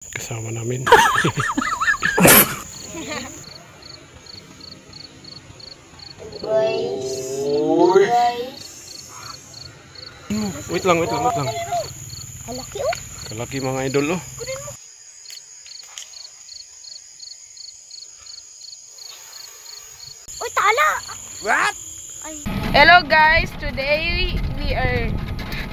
Kasama namin. Guys. Wait lang. Kalaki oh. Kalaki mga idol oh. Uy, tala! What? Hello guys, today we are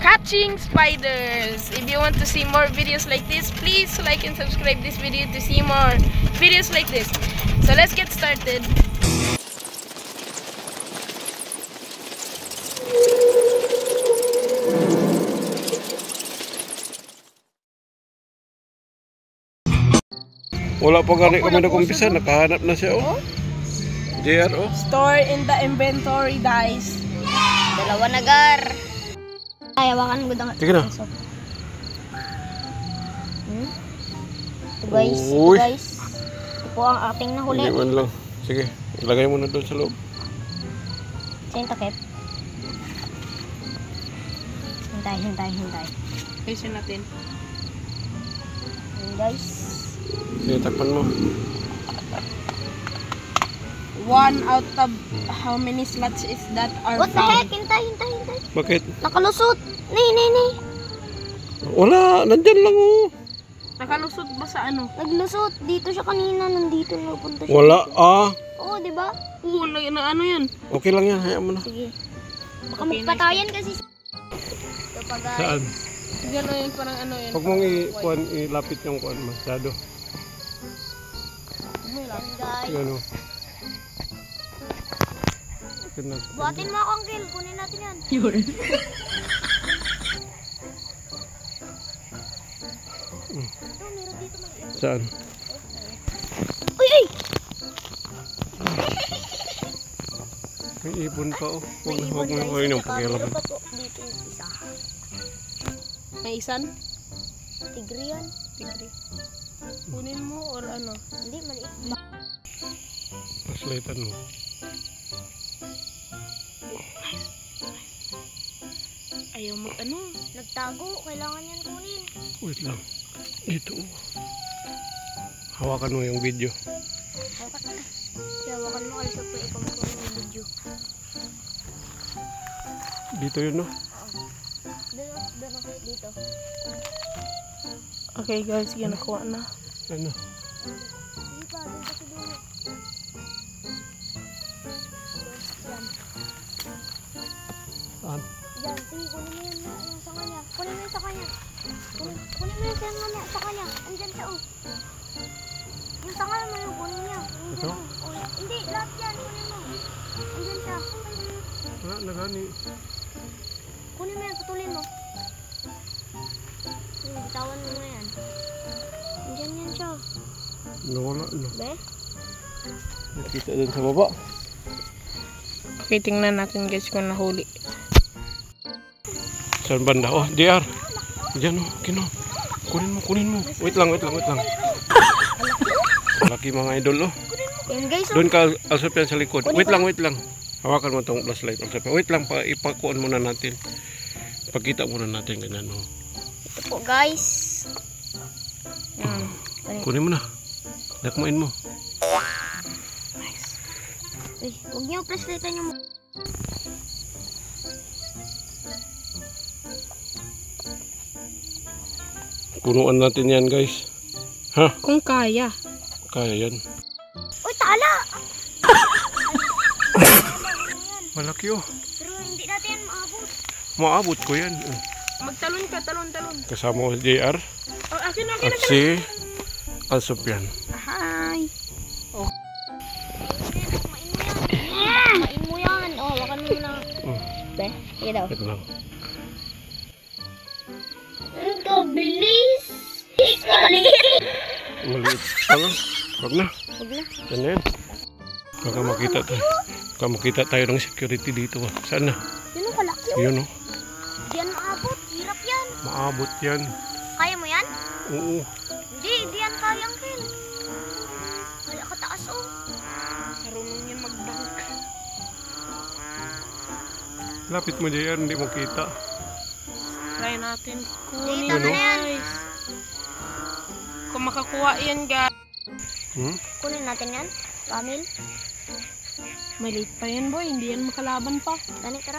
catching spiders. If you want to see more videos like this, please like and subscribe this video to see more videos like this. So let's get started. Wala pa gani kami nag-umpisa, nakahanap na siya oh. JR oh. Store in the inventory, guys. Dalawa na gar. Ay, hawakan mo daw. Sige na. Ito guys, Uy. Ito po ang ating nahuli. Hindi man lang. Sige, ilagay mo na doon sa loob. Sa yung takip. Hintay. Ayusin natin. Ayan guys. Sige, takpan mo. 1 out of how many slots is that are What the found? heck? Hintay. Bakit? Nakalusot. Nay. Wala, nandyan lang oh. Nakalusot ba sa ano? Naglusot. Dito siya kanina. Nandito na punta siya. Wala ah. Oo, di ba? Oo, na ano yan? Okay lang yan, hayaan mo na. Sige. Baka Okay, magpatayan kasi. Ito pa guys. Saan? Siguro yun, parang ano yun. Huwag mong ilapit yung kuan masyado. Ayan guys. Yan oh. Buhatin mo ako, Uncle. Kunin natin yan. Yun. Ito, meron dito maliit. Saan? Uy! May ibon pa oh. May Huwag ibon mo guys. yung Saka pakialam. meron pa po dito yung isa. May isan? Tigre yan. Tigre. Kunin mo or ano? Hindi, maliit ba? Paslaitan mo. Ayaw mo ano? Nagtago. Kailangan yan kunin. Wait lang. Dito oh. Hawakan mo yung video. Hawakan mo also po ikaw mo yung video. Dito yun no? Dito. Okay guys, yan nakuha na. Ano? Hindi pa, dito kasi dito. Saan? Diyan, sige, kunin mo yan yung sa kanya. Kunin mo yung sa kanya. Kunin mo yung sa kanya. Andyan siya, oh. Yung sa kanya mo yung kunin niya. Ito? Oh, hindi, lahat yan. Kunin mo. Andyan siya. Wala na gani. Kunin mo yan, putulin mo. Bitawan mo na yan. Andyan yan siya. Nawala na. Be? Nakita dun sa baba. Okay, tingnan natin guys kung nahuli. Saan banda? Oh, JR. Diyan oh, kino. Kunin mo. Wait lang. Laki mga idol oh. Yan guys, oh. Doon ka Alsopian sa likod. Wait lang. Hawakan mo tong flashlight Alsopian. Wait lang, ipakuan muna natin. Pagkita muna natin ganyan oh. Ito po guys. Kunin mo na. Dakmain mo. Eh, huwag niyo flashlightan yung... Punuan natin yan guys. Ha? Kung kaya. Kaya yan. Uy, tala! Malaki oh. Pero hindi natin yan maabot. Maabot ko yan. Oh. Magtalon ka, talon. Kasama ko si JR. Oh, akin. At si Alsopian. Hi. Main mo yan. Oh, wakan mo na. Be, sige daw. Ito lang. Ang kabilis! Maliit pa lang. Huwag na. Huwag na. Yan na yan. Baka makita tayo ng security dito. Saan na? Yun ang kalaki. Oh. Yun oh. Diyan maabot. Hirap yan. Maabot yan. Kaya mo yan? Oo. Hindi yan kayang kin. Kaya kataas oh. Marunong yan mag-bank. Lapit mo JR, hindi mo kita. Try natin kunin Dito na yan. guys. Kung makakuha yan, guys. Kunin natin yan. Camel. May late pa yan, boy. Hindi yan makalaban pa. Tani, tara.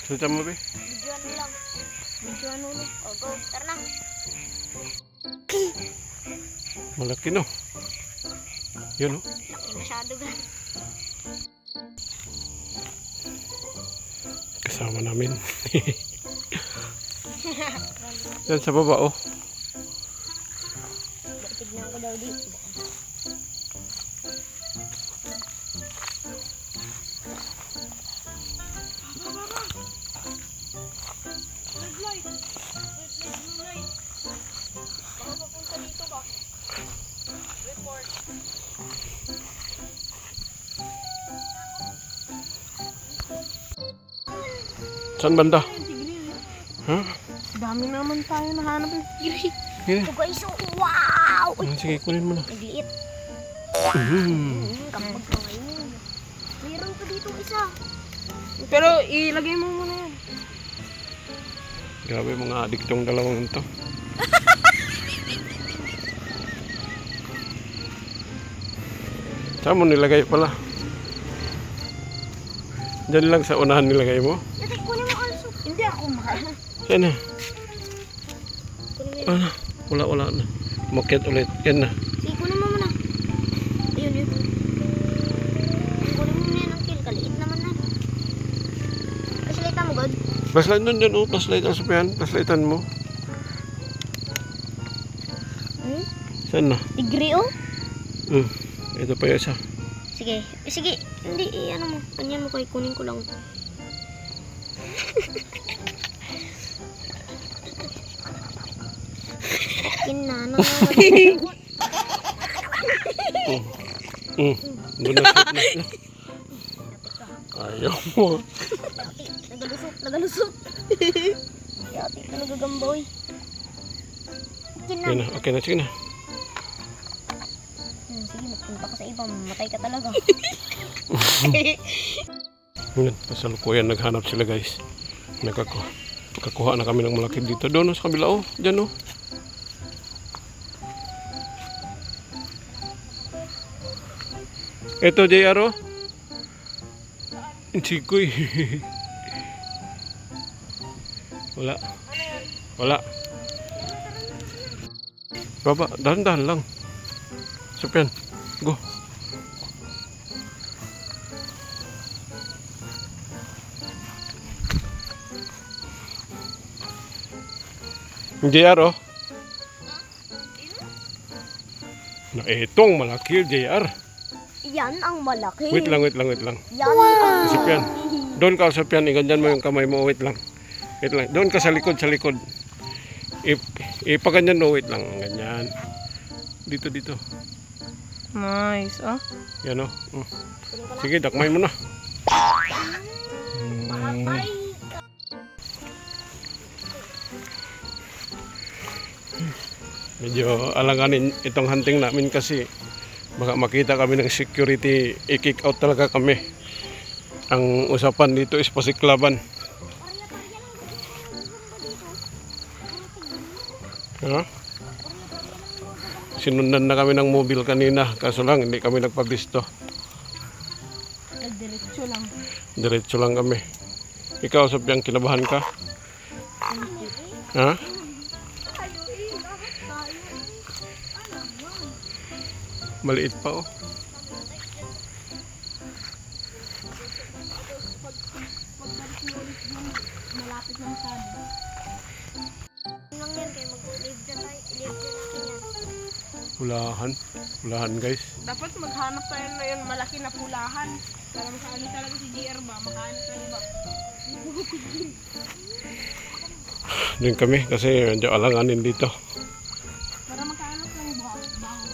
Suta mo, be? Videoan mo lang. Videoan mo lang. O, go. Tara na. Malaki, no? Yun, no? Laki masyado, guys. Kasama namin. Yan sa baba, oh. Tignan ko daw dito. Saan banda? Ha? Dami naman tayo nahanap ng tigre. Yan. Ito guys, oh, wow! Uy, Sige, kunin mo na. nagliit. Mhm. Kapag ka ngayon. Mayroon pa dito isa. Pero ilagay mo muna yan. Grabe mga adik tong dalawang ito. Saan mo nilagay pala? Diyan lang sa unahan nilagay mo? Dati, kunin mo also. Hindi ako makaano. Saan na? Kunin mo yun. Wala na. Mukit ulit. Yan na. Sige, kunin mo muna. Ayun, yun. Kunin mo muna yan ang kill. Kaliit naman na. Pasilita mo, God. Flashlight nun dyan, oh. Flashlight ang sapihan. Flashlightan mo. Hmm? Saan na? Tigre, oh. Ito pa yung isa. Sige. Sige. Hindi, ano mo. Kanyan mo kay kunin ko lang. Kinana. Doon na. Ayaw mo. Nagalusot. Yati ka nagagamboy. Yan na. Okay na. Sige na. Sige, magpunta ka sa iba. Mamatay ka talaga. Yan. Pasalukuyan naghanap sila guys. Nakakuha na kami ng malaki dito. Doon sa kabila, oh. Diyan, oh. Ito, JR, oh. Chikoy. Wala. Baba, dahan-dahan lang. Sapian, go. JR, oh. Na itong malaki, JR. Yan ang malaki. Wait lang. Yan ang Sapian. Doon ka, Sapian. Iganyan mo yung kamay mo. Wait lang. Doon ka sa likod. Ipaganyan mo. Wait lang. Ganyan. Dito. Nice, oh. Yan, oh. Sige, dakmay mo na. Medyo alanganin itong hunting namin kasi baka makita kami ng security, i-kick out talaga kami. Ang usapan dito is pasiklaban. Ha? Sinundan na kami ng mobile kanina, kaso lang hindi kami nagpabisto. Diretso lang. Diretso lang kami. Ikaw, Sapian, kinabahan ka? Ha? Maliit pa, oh. Malapit na masyado. lang yan. Kaya mag-live dyan tayo. I-live dyan natin yan. Pulahan guys. Dapat maghanap tayo na yun malaki na pulahan. Para makaano talaga si JR ba? Makaano tayo ba? Doon kami kasi medyo alanganin dito. Para makahanap ng baho.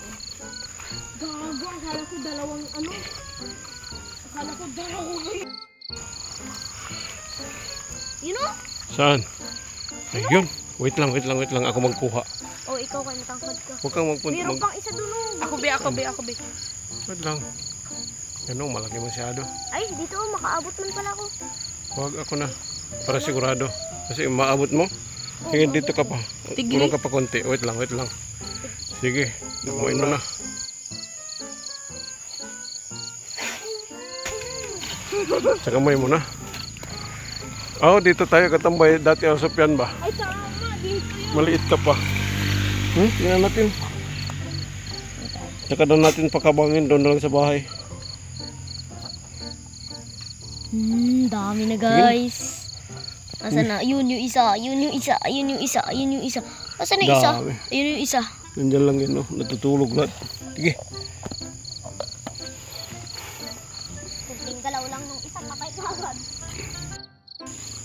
Gago, akala ko dalawang ano. Akala ko dalawang. You know? Saan? Ayun. Wait lang. Ako magkuha. Oh, ikaw kaya matangkad ka. Huwag kang magpunta. Meron pang isa dun oh. Ako be. Wait lang. Ano, malaki masyado. Ay, dito oh, makaabot man pala ako. Huwag ako na. Para sigurado. Kasi maabot mo. Sige, dito ka pa. Tigre. Puro ka pa konti. Wait lang. Sige, lumain mo na. Sa kamay mo na. Oh, dito tayo katambay. Dati ang sopyan ba? Ay, tama. Dito yun. Maliit ka pa. Tingnan natin. Saka doon natin pakabangin. Doon na lang sa bahay. Dami na guys. Asan na? Yun yung isa. Yun yung isa. Yun yung isa. Yun yung isa. Asan na yung isa? Dami. Yun yung isa. Nandiyan lang yun, no? Natutulog lahat. Sige. Kunting galaw lang nung isa. Patay ka agad.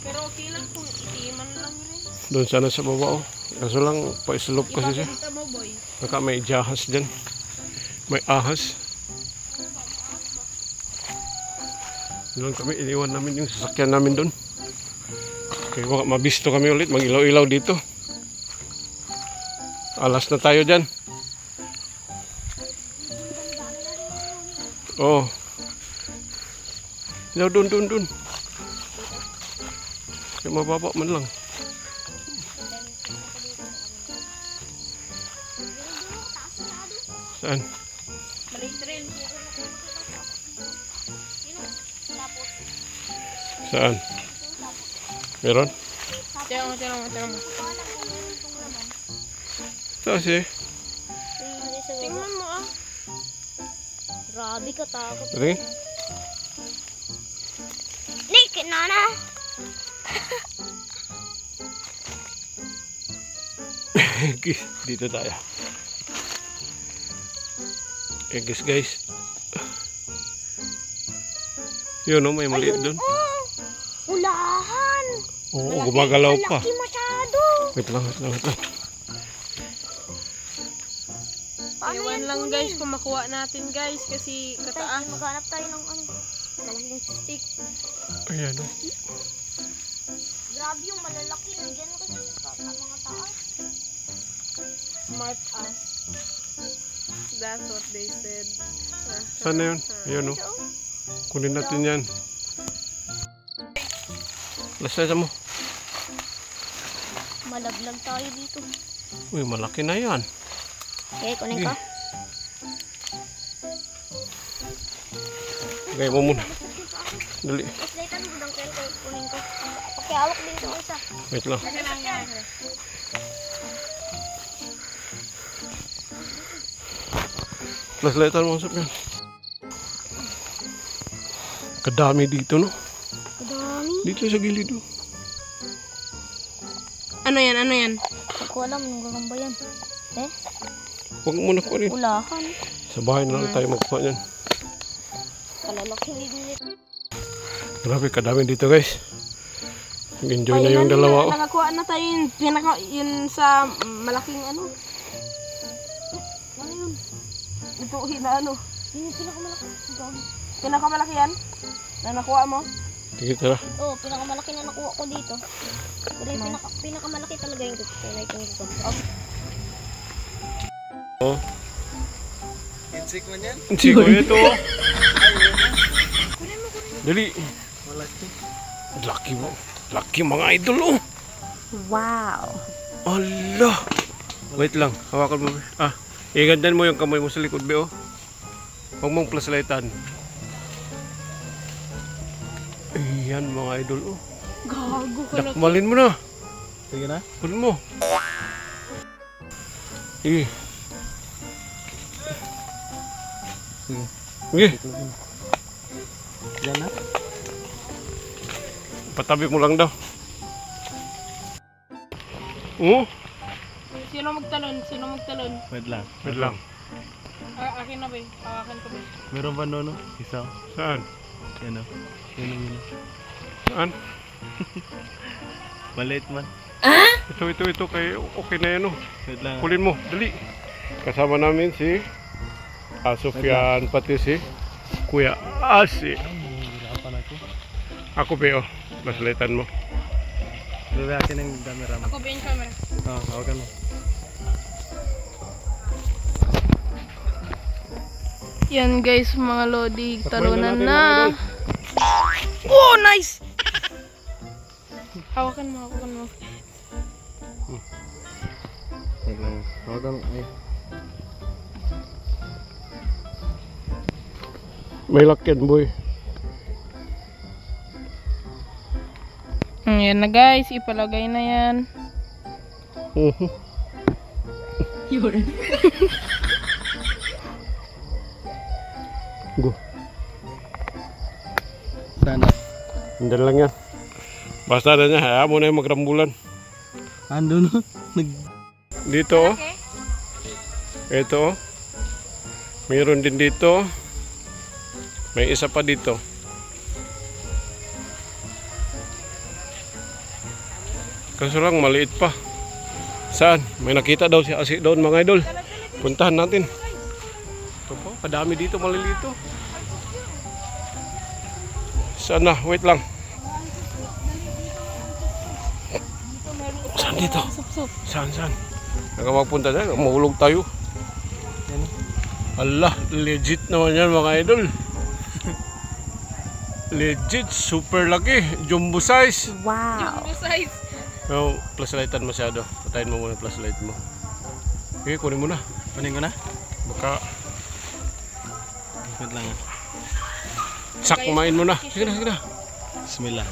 Pero okay lang kung itiman lang rin. Doon sana sa baba, oh. Kaso lang, pa-slope kasi siya. Ipapakita mo, boy. Baka may jahas dyan. May ahas. Doon kami, iniwan namin yung sasakyan namin doon. Kaya baka mabisto kami ulit, mag-ilaw-ilaw dito. Alas na tayo dyan. Oh. Ilaw doon. Kaya mababa man lang. Saan? Maliit rin. Saan? Meron? Tira mo. Taas eh. Tingnan mo ah. Grabe ka takot. Tingin. Nick, nana. Dito tayo. Guys. Yun, oh, may maliit doon. Ulahan. Oo, gumagalaw pa. Malaki masyado. Wait lang. Ewan lang guys kung makuha natin guys kasi kataas. Maghanap tayo ng malaking stick. Ayan, oh. Grabe yung malalaki. Nandiyan kasi sa mga taas. Smart ass. That's what they said. Saan na yun? Ayan, oh. Kunin natin yan. Lasaya mo. Malaglag tayo dito. Uy, malaki na yan. Okay, kunin ka. Gaya mo muna. Dali. Islatan mo dang kayo. Kunin ko. Pakiawak din ito isa. Wait lang. Flashlightan mo usap yan. Kadami dito, no? Kadami. Dito sa gilid, no? Ano yan? Hindi ko alam nung gagamba yan. Huwag mo na kunin. Ulahan. Sa bahay na lang tayo magkuha yan. Kalalaki din. Grabe, kadami dito, guys. Enjoy na yung dalawa, oh. Nakakuha na tayo yun sa malaking ano. Ano yun? Ito na ano. Yung pinakamalaki. Pinakamalaki yan? Na nakuha mo? Sige, tara. Oo, pinakamalaki na nakuha ko dito. Pero yung pinakamalaki talaga yung tunay kong gagamba. Oh. Insik mo yan? Sige, ito, oh. Dali. Malaki. Laki mo. Laki mga idol, oh. Wow. Allah. Wait lang. Hawakan mo. Igandan mo yung kamay mo sa likod, be, oh. Huwag mong flashlightan. Ayan, mga idol, oh. Gago ka na. Dakmalin mo na. Sige na. Kunin mo. Sige. Sige. Yan na. Patabi mo lang daw. Oh, Sino magtalon? Wait lang. wait lang. Akin na ba? Hawakan ko ba? Meron ba no? Isa. Saan? Yan o. Yun. Saan? Maliit man. Ito. Kay okay na yan, oh. Wait lang. Kulin mo. Dali. Kasama namin si Sofyan, pati si Kuya Asi. Hirapan ako. Ako, be, oh. Flashlightan mo. Bebe akin ang camera mo. Ako ba yung camera? Hawakan mo. Yan guys, mga lodi, talunan natin, na. mga idol. Oh, nice! Hawakan mo. Wait lang. Hawakan mo. Ay. May lakyan, boy. Ayan na guys, ipalagay na yan. Go. Sana. Hindi lang yan. Basta na niya, hayaan mo na yung magrambulan. Ando no? Dito, oh. Ito, oh. Mayroon din dito. May isa pa dito. Kaso lang, maliit pa. Saan? May nakita daw si Asi doon, mga idol. Puntahan natin. Ito po, kadami dito, malilito. Saan na? Wait lang. Saan dito? Saan? Naka magpunta dyan, mahulog tayo. Allah, legit naman yan mga idol. Legit, super laki. Jumbo size. Jumbo size. No, flashlightan masyado. Patayin mo muna yung flashlight mo. Okay, kunin mo na. Kunin ko na? Baka Wait lang. sakmain mo na. Sige na. Bismillah.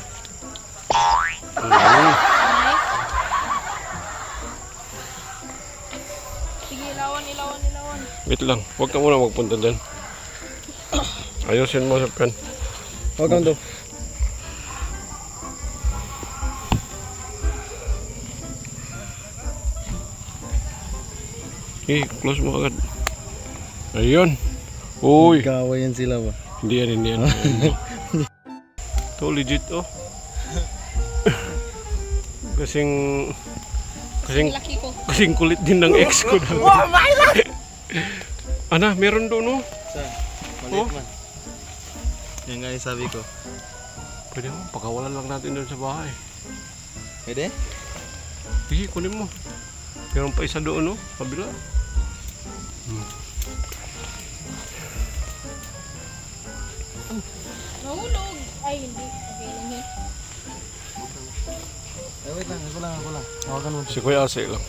Sige, ilawan. Wait lang, huwag ka muna magpunta dyan. Ayusin mo sa pen. Huwag kang to. Close mo agad. Ayun. Uy. Kawayan sila ba? Hindi yan. Ito legit, oh. Kasing Laki ko. kasing kulit din ng ex ko. Oh my God! Ana, meron doon, oh. Saan? Oh. Maliit man. Yan nga yung sabi ko. Pwede mo, pakawalan lang natin doon sa bahay. Pwede? Sige, kunin mo. Meron pa isa doon, oh. Kabila. Nahulog. Ay, hindi. Okay lang yun. Wait lang, ako lang. Hawakan mo. Si Kuya Ase lang.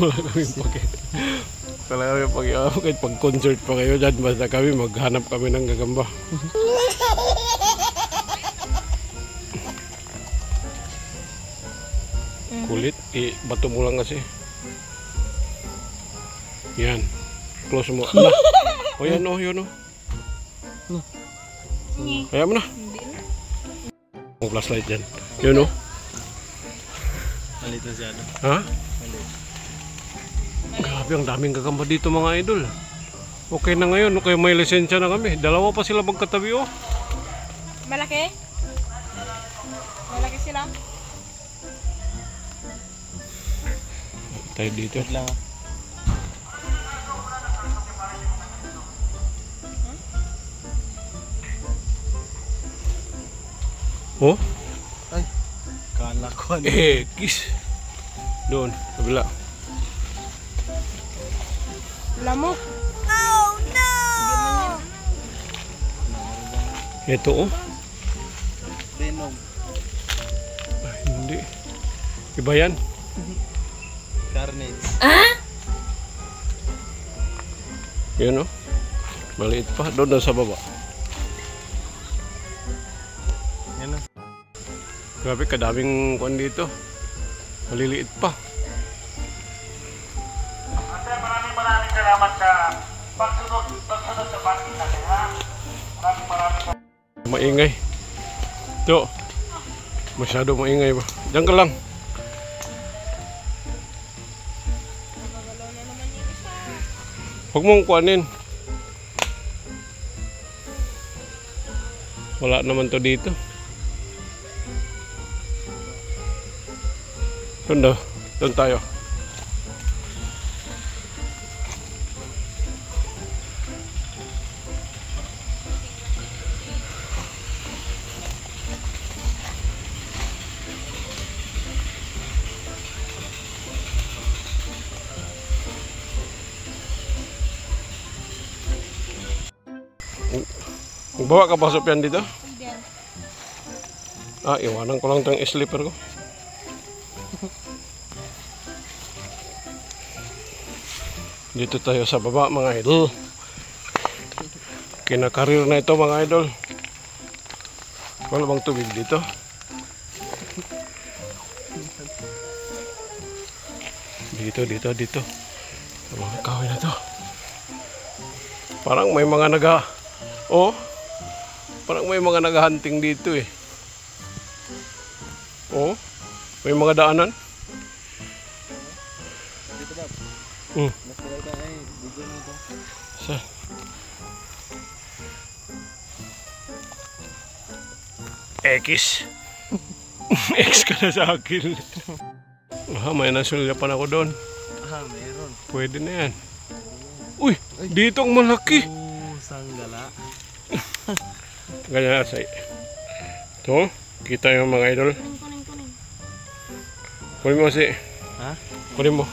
Wala kami pake. Wala kami pake. Kahit pag-concert pa kayo dyan, basta kami maghanap kami ng gagamba. Kulit, bato mo lang kasi. Yan. Close mo. Ala. O yan, o, yun, o. Kaya mo na. Ang flashlight dyan. Yun, o. Maliit na siya. Ha? Grabe, ang daming gagamba dito mga idol. Okay na ngayon, okay, may lisensya na kami. Dalawa pa sila magkatabi, oh. Malaki? Malaki sila? Tayo dito. Wait lang ah. Oh? Ay, kala ko ano. Kiss. Doon, kabila. Lamok. Ito, oh. Venom. Ay, hindi. Iba yan. Carnage. Yun, oh. Maliit pa. Doon na sa baba. Yan ah. Grabe, kadaming kuwan dito. Maliliit pa. Maraming salamat sa pagsunod sa bakit natin, ha? Maraming Maingay. Ito. Masyado maingay ba? Diyan ka lang. Huwag mong kuanin. Wala naman to dito. Doon tayo. Bawa ka pasok yan dito? Iwanan ko lang itong slipper ko. Dito tayo sa baba mga idol. Kinakarir na ito mga idol. Wala bang tubig dito? Dito. Mga kahoy na to. Parang may mga parang may mga naghahunting dito eh. Oh, may mga daanan. Dito ba? Mas talaga ay video mo ito. Saan? X. X ka na sa akin. May nasulyapan ako doon. Meron. Pwede na yan. Uy, dito ang malaki. Sanggala. Ganyan sa ito. Kita yung mga idol. Kuning. Kunin mo kasi. Ha? Kunin mo.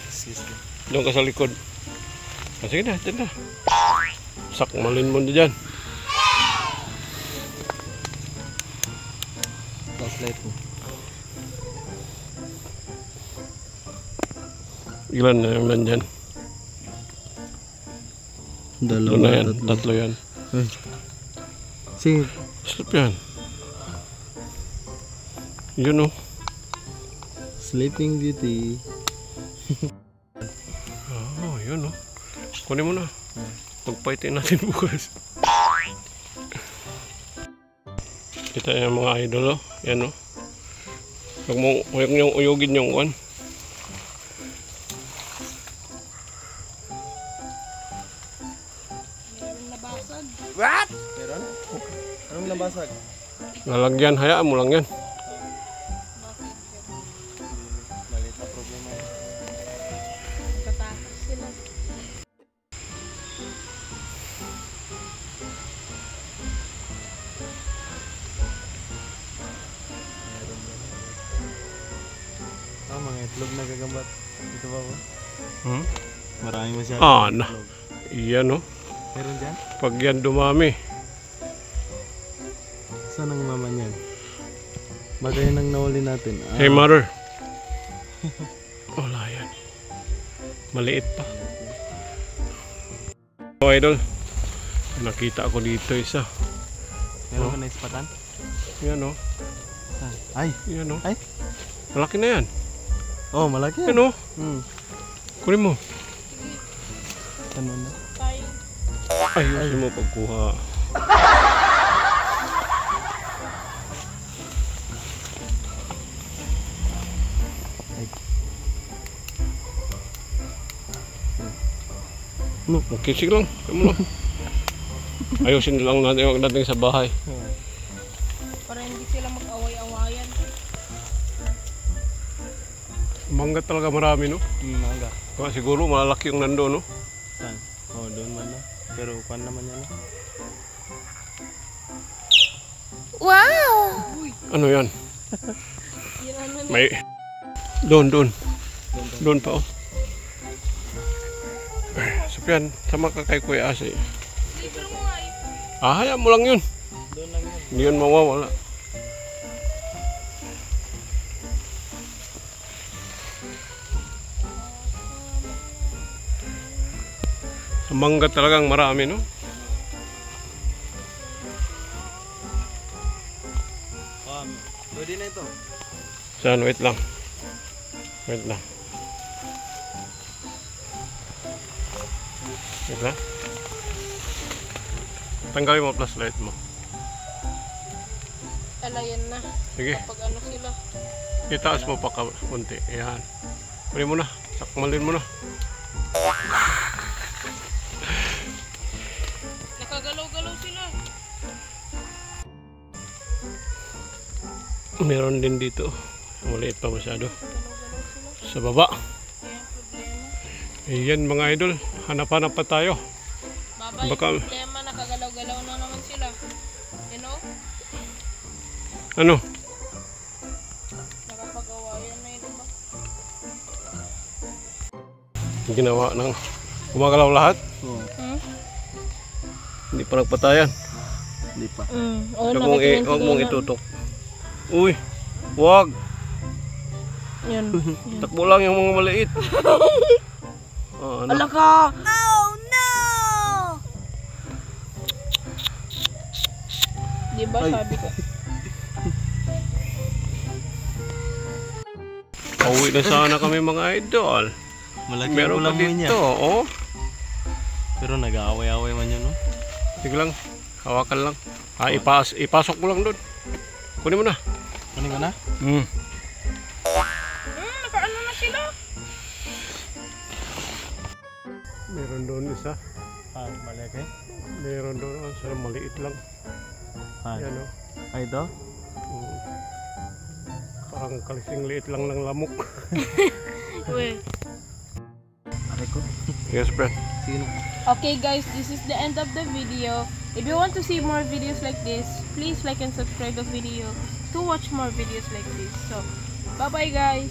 Excuse me. Doon ka sa likod. Sige na, dyan na. Sakmalin mo na dyan. Flashlight mo. Ilan na yung nandyan? Doon na yan, tatlo yan. Sige. Slip yan. Yun o. Sleeping Beauty. Yun o. Kunin mo na. Pagpaitin natin bukas. Kita yung mga idol o. Yan o. Huwag niyong uyugin yung one. What? Meron? Anong nabasag? Lalagyan, hayaan mo lang yan. Maliit na problema yan. Katakas sila. Mga itlog na gagambat. Dito ba ba? Maraming masyado. Na. Iyan o. Meron dyan? Pag yan dumami. Saan ang mama niyan? Baka yan ang nahuli natin. Hey mother. Wala yan. Maliit pa. So idol. Nakita ako dito isa. Meron ka na ispatan? Yan o. Ay! Yan o. Ay! Malaki na yan. Oh, malaki yan. Yan o. Kunin mo. Ano na? Ayusin mo pagkuha. No, okay, sige lang. Kamu lang. Ayusin lang natin yung dating sa bahay. Para hindi sila mag-away-awayan. Mangga talaga marami, no? Mangga. Siguro malalaki yung nando, no? Saan? Oh, doon man na. Pero kuan naman yan. Wow! Ano yan? Yun ano na. May... Doon. Doon pa, oh. Sufyan, sama ka kay Kuya Asi. Libre mo nga eh. Hayaan mo lang yun. Doon lang yan. Hindi yun mawawala. Sa mangga talagang marami, no? Pwede na ito. Saan? Wait lang. Wait lang. Tanggalin mo flashlight mo. Alayan na. Sige. Kapag ano sila. Itaas mo pa konti. Ayan. Kunin mo na. Sakmalin mo na. Nakagalaw-galaw sila. Meron din dito. Maliit pa masyado. Sa baba. Kaya problema. Ayan mga idol. Hanap-hanap pa tayo. Baba Baka- yung problema. Nakagalaw-galaw na naman sila. You know? Ano? Nakapag-awayan na yun, diba? Ginawa ng gumagalaw lahat. Oo. Hindi pa nagpatayan. Hindi pa. Oh, Huwag mong itutok. Uy. Wag. Yun. Takbo lang yung mga maliit. Oh, ano? Ala ka! Oh no! Di ba sabi ko? Pauwi na sana kami mga idol. Malaki Meron pa ulam mo niya. dito, oh. Pero nag-aaway-aaway man yun, no? Sige lang, hawakan lang. Ipasok mo lang doon. Kunin mo na. Kunin ko na? Nakaano na sila? Meron doon isa. Malaki? Meron doon, sana maliit lang. Yan, oh. Ay, ito? Parang kalising liit lang ng lamok. Wait. Aray ko. Yes, friend. Sige na. Okay guys, this is the end of the video. If you want to see more videos like this, please like and subscribe the video to watch more videos like this. So, bye bye guys.